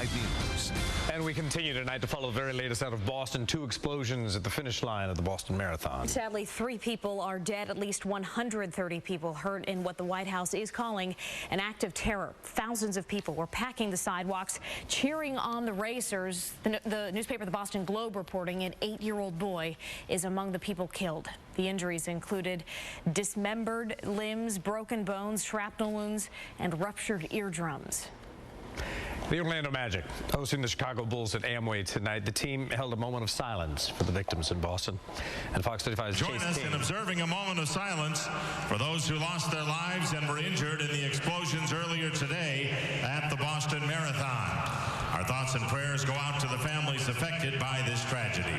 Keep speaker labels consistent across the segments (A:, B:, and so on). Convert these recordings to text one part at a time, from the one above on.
A: 35 News.
B: And we continue tonight to follow the very latest out of Boston. 2 explosions at the finish line of the Boston Marathon.
C: Sadly, 3 people are dead, at least 130 people hurt in what the White House is calling an act of terror. Thousands of people were packing the sidewalks, cheering on the racers. The newspaper The Boston Globe reporting an 8-year-old boy is among the people killed. The injuries included dismembered limbs, broken bones, shrapnel wounds, and ruptured eardrums.
B: The Orlando Magic hosting the Chicago Bulls at Amway tonight. The team held a moment of silence for the victims in Boston. And Fox 35's
D: Join us in observing a moment of silence for those who lost their lives and were injured in the explosions earlier today at the Boston Marathon. Our thoughts and prayers go out to the families affected by this tragedy.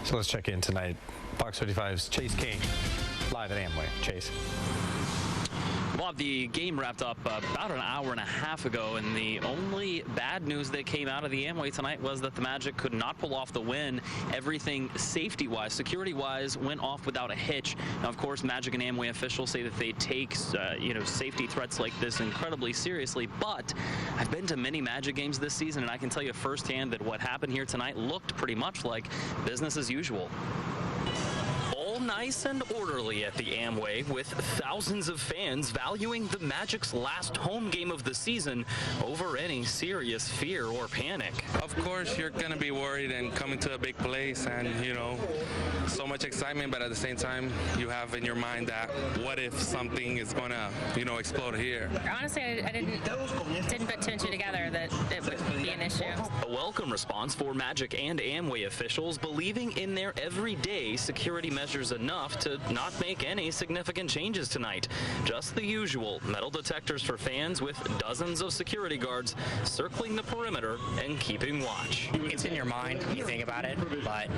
B: So let's check in tonight. Fox 35's Chase King, live at Amway. Chase.
E: Well, the game wrapped up about an hour and a half ago, and the only bad news that came out of the Amway tonight was that the Magic could not pull off the win. Everything safety-wise, security-wise, went off without a hitch. Now, of course, Magic and Amway officials say that they take, safety threats like this incredibly seriously, but I've been to many Magic games this season, and I can tell you firsthand that what happened here tonight looked pretty much like business as usual. Nice and orderly at the Amway, with thousands of fans valuing the Magic's last home game of the season over any serious fear or panic.
F: Of course, you're going to be worried and coming to a big place and, so much excitement, but at the same time, you have in your mind that what if something is going to, explode here?
G: Honestly, I didn't put 2 and 2 together that it would be an issue.
E: A welcome response for Magic and Amway officials, believing in their everyday security measures enough to not make any significant changes tonight. Just the usual metal detectors for fans, with dozens of security guards circling the perimeter and keeping watch.
H: It's in your mind when you think about it, but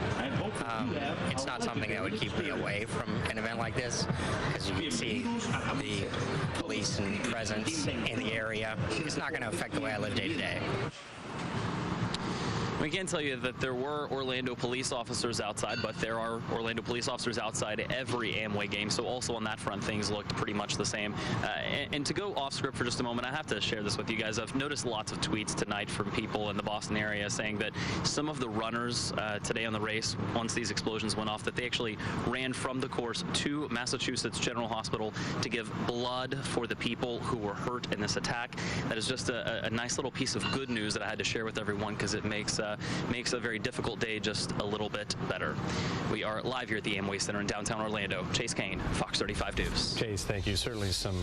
H: it's not something that would keep me away from an event like this, because you can see the police and presence in the area. It's not going to affect the way I live day to day.
E: We can tell you that there were Orlando police officers outside, but there are Orlando police officers outside every Amway game, so also on that front, things looked pretty much the same. And to go off script for just a moment, I have to share this with you guys. I've noticed lots of tweets tonight from people in the Boston area saying that some of the runners today on the race, once these explosions went off, that they actually ran from the course to Massachusetts General Hospital to give blood for the people who were hurt in this attack. That is just a nice little piece of good news that I had to share with everyone, because it makes a very difficult day just a little bit better. We are live here at the Amway Center in downtown Orlando. Chase Kane, Fox 35 News.
B: Chase, thank you. Certainly some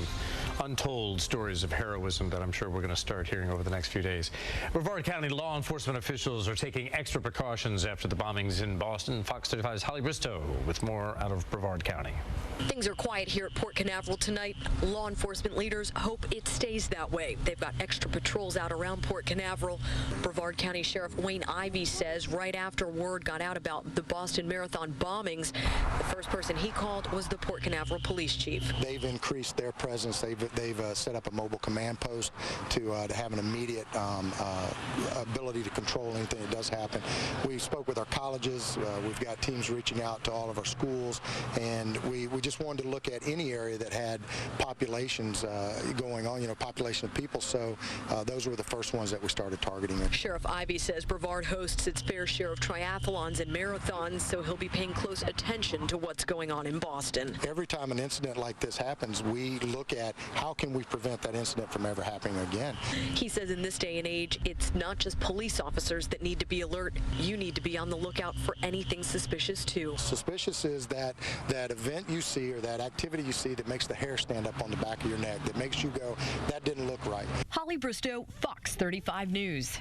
B: untold stories of heroism that I'm sure we're going to start hearing over the next few days. Brevard County law enforcement officials are taking extra precautions after the bombings in Boston. Fox 35's Holly Bristow with more out of Brevard County.
I: Things are quiet here at Port Canaveral tonight. Law enforcement leaders hope it stays that way. They've got extra patrols out around Port Canaveral. Brevard County Sheriff Wayne Ivey says right after word got out about the Boston Marathon bombings, the first person he called was the Port Canaveral police chief.
J: They've increased their presence. They've set up a mobile command post to have an immediate ability to control anything that does happen. We spoke with our colleges. We've got teams reaching out to all of our schools, and we just wanted to look at any area that had populations going on, population of people. So those were the first ones that we started targeting.
I: Sheriff Ivey says Brevard hosts its fair share of triathlons and marathons, so he'll be paying close attention to what's going on in Boston.
J: Every time an incident like this happens, we look at how can we prevent that incident from ever happening again.
I: He says in this day and age, it's not just police officers that need to be alert. You need to be on the lookout for anything suspicious too.
J: Suspicious is that event you see or that activity you see that makes the hair stand up on the back of your neck, that makes you go, that didn't look right.
I: Holly Bristow, Fox 35 News.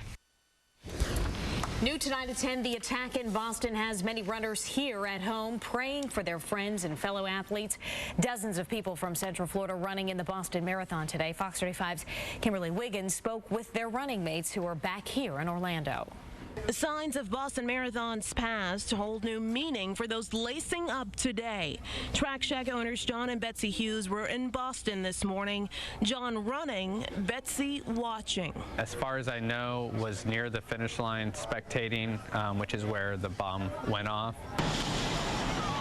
C: New tonight at 10, the attack in Boston has many runners here at home praying for their friends and fellow athletes. Dozens of people from Central Florida running in the Boston Marathon today. Fox 35's Kimberly Wiggins spoke with their running mates who are back here in Orlando.
K: The signs of Boston Marathon's past hold new meaning for those lacing up today. Track Shack owners John and Betsy Hughes were in Boston this morning. John running, Betsy watching.
L: As far as I know, was near the finish line spectating, which is where the bomb went off.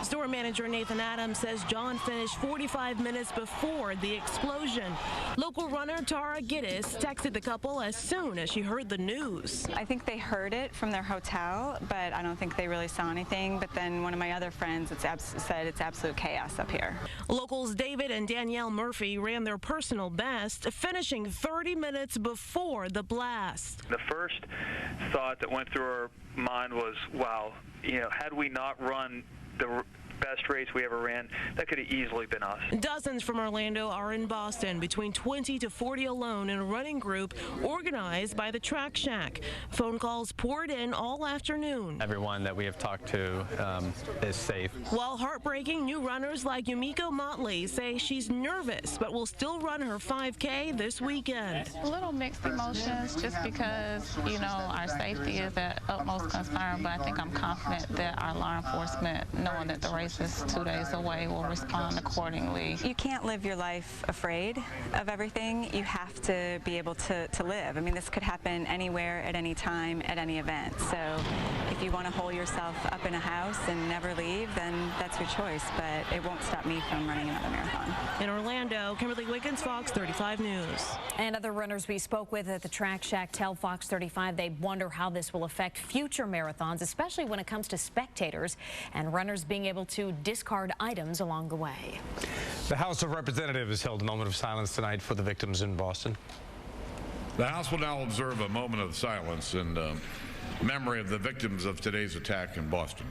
K: Store manager Nathan Adams says John finished 45 minutes before the explosion. Local runner Tara Giddis texted the couple as soon as she heard the news.
A: I think they heard it from their hotel, but I don't think they really saw anything. But then one of my other friends said it's absolute chaos up here.
K: Locals David and Danielle Murphy ran their personal best, finishing 30 minutes before the blast.
M: The first thought that went through our mind was, wow, had we not run the best race we ever ran, that could have easily been us.
K: Dozens from Orlando are in Boston, between 20 to 40 alone in a running group organized by the Track Shack. Phone calls poured in all afternoon.
L: Everyone that we have talked to is safe.
K: While heartbreaking, new runners like Yumiko Motley say she's nervous but will still run her 5K this weekend.
N: A little mixed emotions just because, our safety is at utmost concern, but I think I'm confident that our law enforcement, knowing that the race is 2 days away, will respond accordingly.
A: You can't live your life afraid of everything. You have to be able to live. I mean, this could happen anywhere, at any time, at any event. So if you want to hole yourself up in a house and never leave, then that's your choice, but it won't stop me from running another marathon.
K: In Orlando, Kimberly Wiggins, Fox 35 News.
C: And other runners we spoke with at the Track Shack tell Fox 35 they wonder how this will affect future marathons, especially when it comes to spectators and runners being able to discard items along the way.
B: The House of Representatives held a moment of silence tonight for the victims in Boston.
O: The House will now observe a moment of silence in memory of the victims of today's attack in Boston.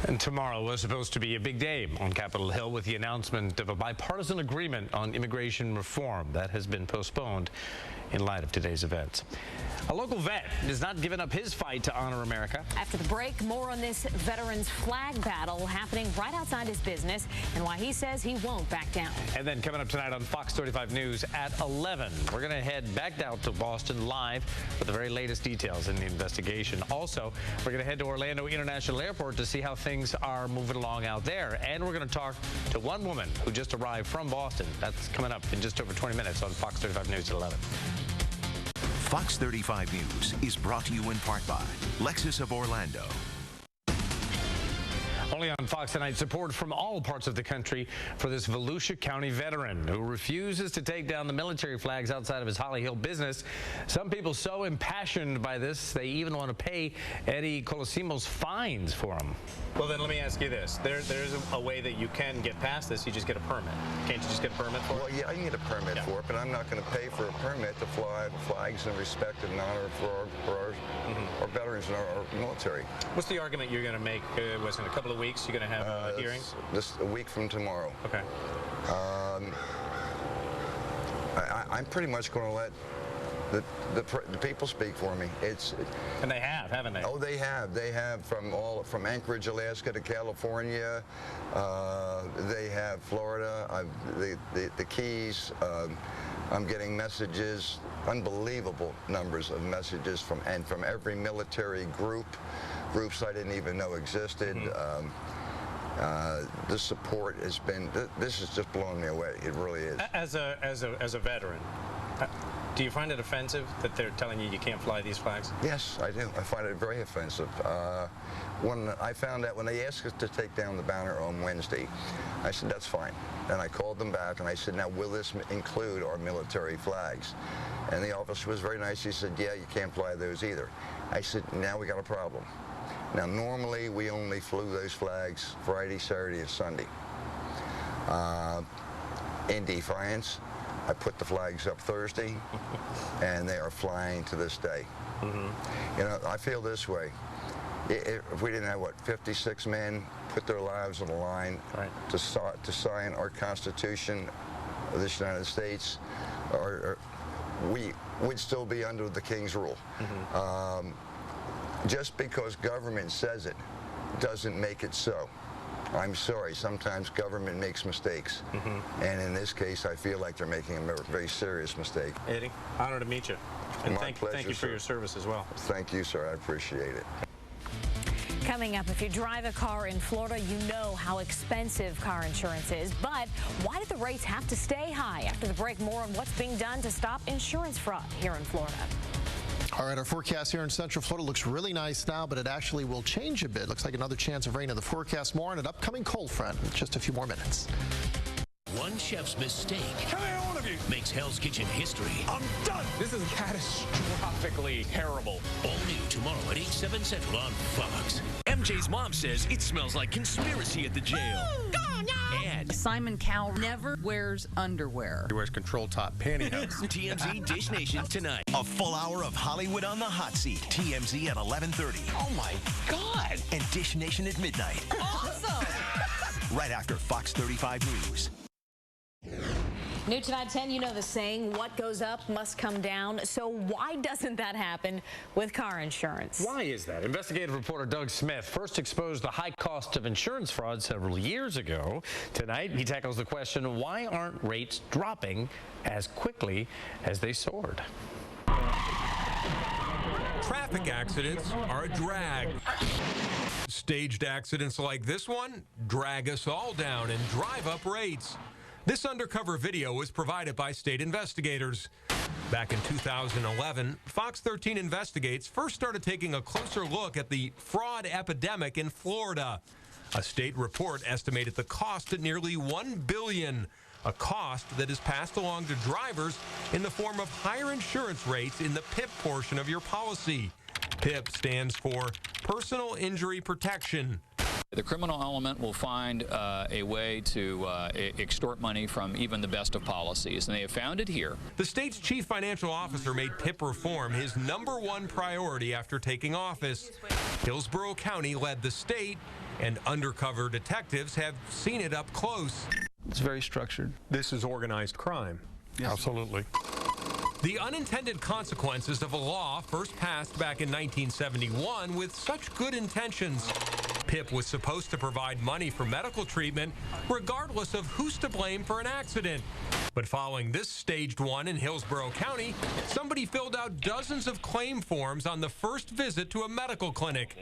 B: And tomorrow was supposed to be a big day on Capitol Hill with the announcement of a bipartisan agreement on immigration reform. That has been postponed in light of today's events. A local vet has not given up his fight to honor America.
C: After the break, more on this veterans flag battle happening right outside his business and why he says he won't back down.
B: And then coming up tonight on Fox 35 News at 11, we're going to head back down to Boston live with the very latest details in the investigation. Also, we're going to head to Orlando International Airport to see how things are moving along out there. And we're going to talk to one woman who just arrived from Boston. That's coming up in just over 20 minutes on Fox 35 News at 11.
P: Fox 35 News is brought to you in part by Lexus of Orlando.
B: Only on Fox tonight, support from all parts of the country for this Volusia County veteran who refuses to take down the military flags outside of his Holly Hill business. Some people so impassioned by this, they even want to pay Eddie Colosimo's fines for him.
Q: Well, then let me ask you this. There's a way that you can get past this. You just get a permit. Can't you just get a permit for it?
R: Well, yeah, I need a permit for it, but I'm not going to pay for a permit to fly flags in respect and honor for our veterans and our military.
Q: What's the argument you're going to make? Was in a couple of weeks you're going to have a hearing?
R: This a week from tomorrow.
Q: Okay.
R: I'm pretty much going to let the people speak for me.
Q: And they have, haven't they?
R: Oh, they have. They have from Anchorage, Alaska to California. They have Florida, the Keys. I'm getting messages, unbelievable numbers of messages from every military groups I didn't even know existed. The support has been. This is just blowing me away. It really is.
Q: As a veteran, do you find it offensive that they're telling you can't fly these flags?
R: Yes, I do. I find it very offensive. When I found out when they asked us to take down the banner on Wednesday, I said that's fine. And I called them back and I said, now will this include our military flags? And the officer was very nice. He said, yeah, you can't fly those either. I said, now we got a problem. Now normally we only flew those flags Friday, Saturday, and Sunday. In defiance, I put the flags up Thursday, and they are flying to this day. You know, I feel this way. If we didn't have, 56 men put their lives on the line to sign our Constitution of this United States, we would still be under the King's rule. Just because government says it doesn't make it so. I'm sorry, sometimes government makes mistakes. And in this case, I feel like they're making a very serious mistake.
Q: Eddie, honor to meet you. And
R: My pleasure,
Q: thank you for your service as well.
R: Thank you, sir. I appreciate it.
C: Coming up, if you drive a car in Florida, you know how expensive car insurance is. But why did the rates have to stay high? After the break, more on what's being done to stop insurance fraud here in Florida.
S: All right, our forecast here in Central Florida looks really nice now, but it actually will change a bit. Looks like another chance of rain in the forecast. More on an upcoming cold front in just a few more minutes.
T: One chef's mistake makes Hell's Kitchen history.
U: I'm done. This is catastrophically terrible.
T: All new tomorrow at 8, 7 Central on Fox.
U: MJ's mom says it smells like conspiracy at the jail.
V: Oh, no.
T: And
V: Simon Cowell never wears underwear.
L: He wears control top pantyhose.
U: TMZ Dish Nation tonight.
P: A full hour of Hollywood on the hot seat. TMZ at 11:30.
U: Oh, my God.
P: And Dish Nation at midnight.
V: Awesome.
P: Right after Fox 35 News.
C: New tonight at 10, you know the saying, what goes up must come down. So why doesn't that happen with car insurance?
B: Why is that? Investigative reporter Doug Smith first exposed the high cost of insurance fraud several years ago. Tonight, he tackles the question, why aren't rates dropping as quickly as they soared?
W: Traffic accidents are a drag. Staged accidents like this one drag us all down and drive up rates. This undercover video was provided by state investigators. Back in 2011, Fox 13 Investigates first started taking a closer look at the fraud epidemic in Florida. A state report estimated the cost at nearly $1 billion, a cost that is passed along to drivers in the form of higher insurance rates in the PIP portion of your policy. PIP stands for Personal Injury Protection.
X: The criminal element will find a way to extort money from even the best of policies, and they have found it here.
W: The state's chief financial officer made PIP reform his #1 priority after taking office. Hillsborough County led the state, and undercover detectives have seen it up close.
L: It's very structured.
W: This is organized crime.
L: Yes. Absolutely.
W: The unintended consequences of a law first passed back in 1971 with such good intentions. PIP was supposed to provide money for medical treatment regardless of who's to blame for an accident. But following this staged one in Hillsborough County, somebody filled out dozens of claim forms on the first visit to a medical clinic.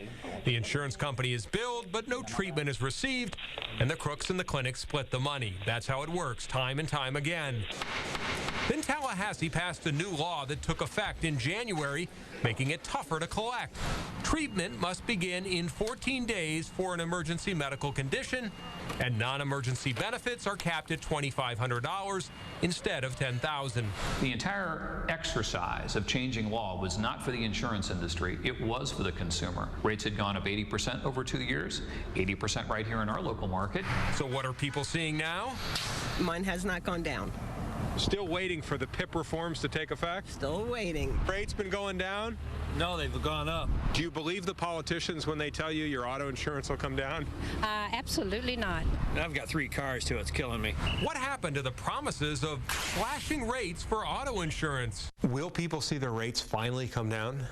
W: The insurance company is billed, but no treatment is received, and the crooks in the clinic split the money. That's how it works time and time again. Then Tallahassee passed a new law that took effect in January, making it tougher to collect. Treatment must begin in 14 days for an emergency medical condition, and non-emergency benefits are capped at $2,500 instead of $10,000.
X: The entire exercise of changing law was not for the insurance industry. It was for the consumer. Rates had gone up 80% over 2 years, 80% right here in our local market.
W: So what are people seeing now?
Y: Mine has not gone down.
W: Still waiting for the PIP reforms to take effect?
Y: Still waiting.
W: Rates been going down?
Y: No, they've gone up.
W: Do you believe the politicians when they tell you your auto insurance will come down?
V: Absolutely not.
Y: I've got 3 cars, too. It's killing me.
W: What happened to the promises of slashing rates for auto insurance? Will people see their rates finally come down?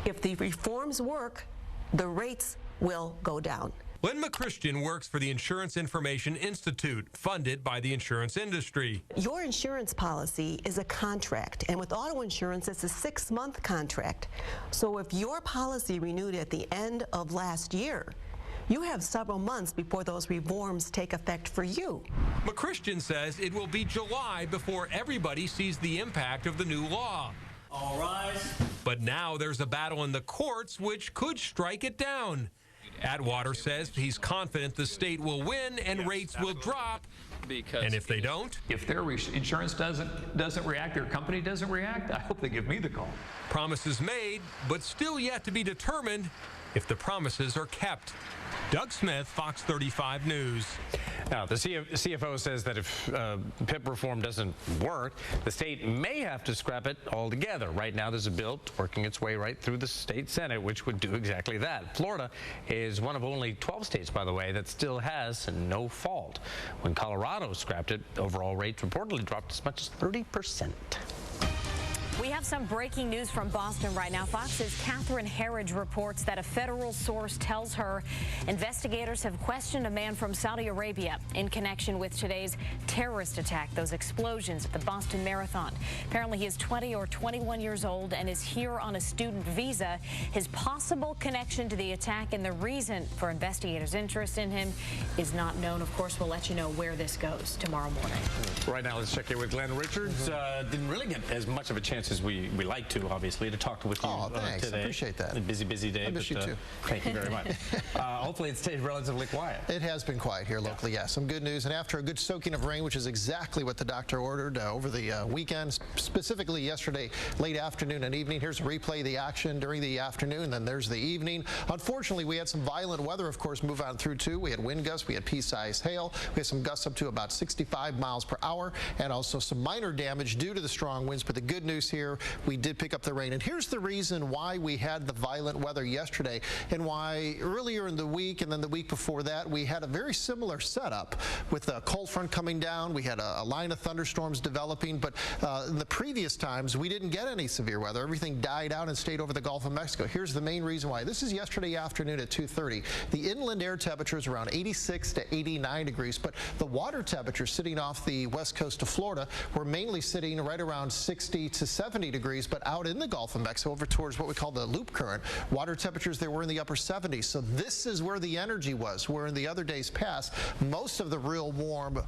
Z: If the reforms work, the rates will go down.
W: Lynn McChristian works for the Insurance Information Institute, funded by the insurance industry.
Z: Your insurance policy is a contract, and with auto insurance, it's a 6-month contract. So if your policy renewed at the end of last year, you have several months before those reforms take effect for you.
W: McChristian says it will be July before everybody sees the impact of the new law.
Y: All rise.
W: But now there's a battle in the courts which could strike it down. Atwater says he's confident the state will win and rates will drop. And if they don't?
X: If their insurance doesn't react, their company doesn't react, I hope they give me the call.
W: Promises made, but still yet to be determined if the promises are kept. Doug Smith, Fox 35 News.
B: Now, the CFO says that if PIP reform doesn't work, the state may have to scrap it altogether. Right now, there's a bill working its way right through the state Senate, which would do exactly that. Florida is one of only 12 states, by the way, that still has no fault. When Colorado scrapped it, overall rates reportedly dropped as much as 30%.
C: We have some breaking news from Boston right now. Fox's Catherine Herridge reports that a federal source tells her investigators have questioned a man from Saudi Arabia in connection with today's terrorist attack, those explosions at the Boston Marathon. Apparently, he is 20 or 21 years old and is here on a student visa. His possible connection to the attack and the reason for investigators' interest in him is not known. Of course, we'll let you know where this goes tomorrow morning.
B: Right now, let's check in with Glenn Richards. Didn't really get as much of a chance
Q: chances we like to, obviously, to talk with you
S: thanks.
Q: today.
S: I appreciate that.
Q: A busy day.
S: I miss you too.
Q: Thank you very much. Hopefully it stays relatively quiet.
S: It has been quiet here locally, yeah. Some good news. And after a good soaking of rain, which is exactly what the doctor ordered over the weekend, specifically yesterday, late afternoon and evening. Here's a replay of the action during the afternoon, then there's the evening. Unfortunately, we had some violent weather, of course, move on through too. We had wind gusts, we had pea-sized hail, we had some gusts up to about 65 miles per hour, and also some minor damage due to the strong winds. But the good news here, we did pick up the rain. And here's the reason why we had the violent weather yesterday, and why earlier in the week and then the week before that, we had a very similar setup with a cold front coming down. We had a line of thunderstorms developing, but in the previous times, we didn't get any severe weather. Everything died out and stayed over the Gulf of Mexico. Here's the main reason why. This is yesterday afternoon at 2:30. The inland air temperature is around 86 to 89 degrees, but the water temperature sitting off the west coast of Florida were mainly sitting right around 60 to 70 degrees, but out in the Gulf of Mexico, over towards what we call the loop current, water temperatures there were in the upper 70s. So this is where the energy was, where in the other days past, most of the real warm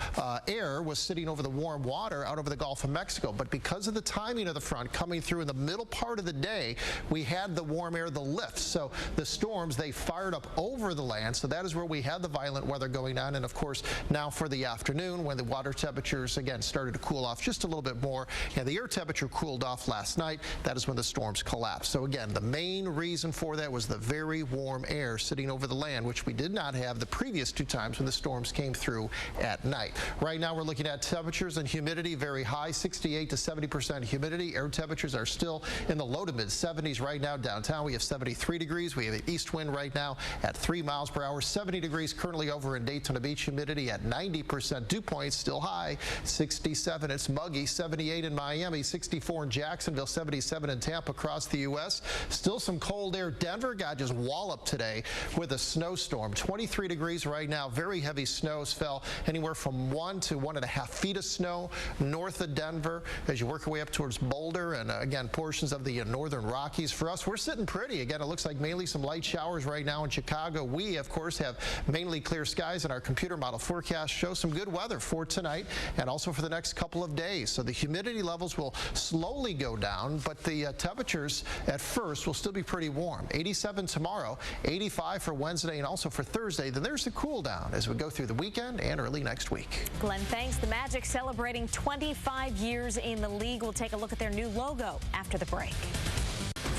S: air was sitting over the warm water out over the Gulf of Mexico. But because of the timing of the front coming through in the middle part of the day, we had the warm air, the lift. So the storms, they fired up over the land. So that is where we had the violent weather going on. And of course, now for the afternoon, when the water temperatures again started to cool off just a little bit more, and the air temperature cooled off last night, that is when the storms collapsed. So again, the main reason for that was the very warm air sitting over the land, which we did not have the previous two times when the storms came through at night. Right now, we're looking at temperatures and humidity very high, 68 to 70% humidity. Air temperatures are still in the low to mid 70s right now. Downtown, we have 73 degrees. We have an east wind right now at 3 miles per hour. 70 degrees currently over in Daytona Beach. Humidity at 90%. Dew points still high, 67. It's muggy. 78 in Miami, 64 in Jacksonville, 77 in Tampa. Across the U.S., still some cold air. Denver got just walloped today with a snowstorm. 23 degrees right now. Very heavy snows fell anywhere from 1 to 1.5 feet of snow north of Denver as you work your way up towards Boulder and again portions of the northern Rockies. For us, we're sitting pretty. Again, it looks like mainly some light showers right now in Chicago. We, of course, have mainly clear skies, and our computer model forecast shows some good weather for tonight and also for the next couple of days. So the humidity levels will slowly go down, but the temperatures at first will still be pretty warm. 87 tomorrow, 85 for Wednesday, and also for Thursday. Then there's a cool down as we go through the weekend and early next week.
C: Glenn, thanks. The Magic celebrating 25 years in the league. We'll take a look at their new logo after the break.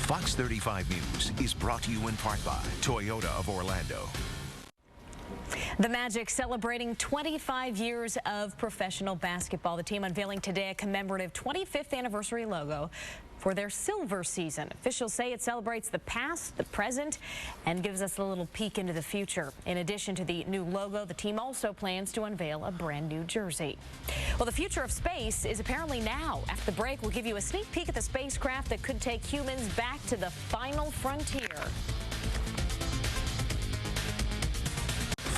P: Fox 35 News is brought to you in part by Toyota of Orlando.
C: The Magic celebrating 25 years of professional basketball. The team unveiling today a commemorative 25th anniversary logo for their silver season. Officials say it celebrates the past, the present, and gives us a little peek into the future. In addition to the new logo, the team also plans to unveil a brand new jersey. Well, the future of space is apparently now. After the break, we'll give you a sneak peek at the spacecraft that could take humans back to the final frontier.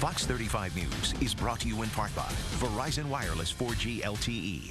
P: Fox 35 News is brought to you in part by Verizon Wireless 4G LTE.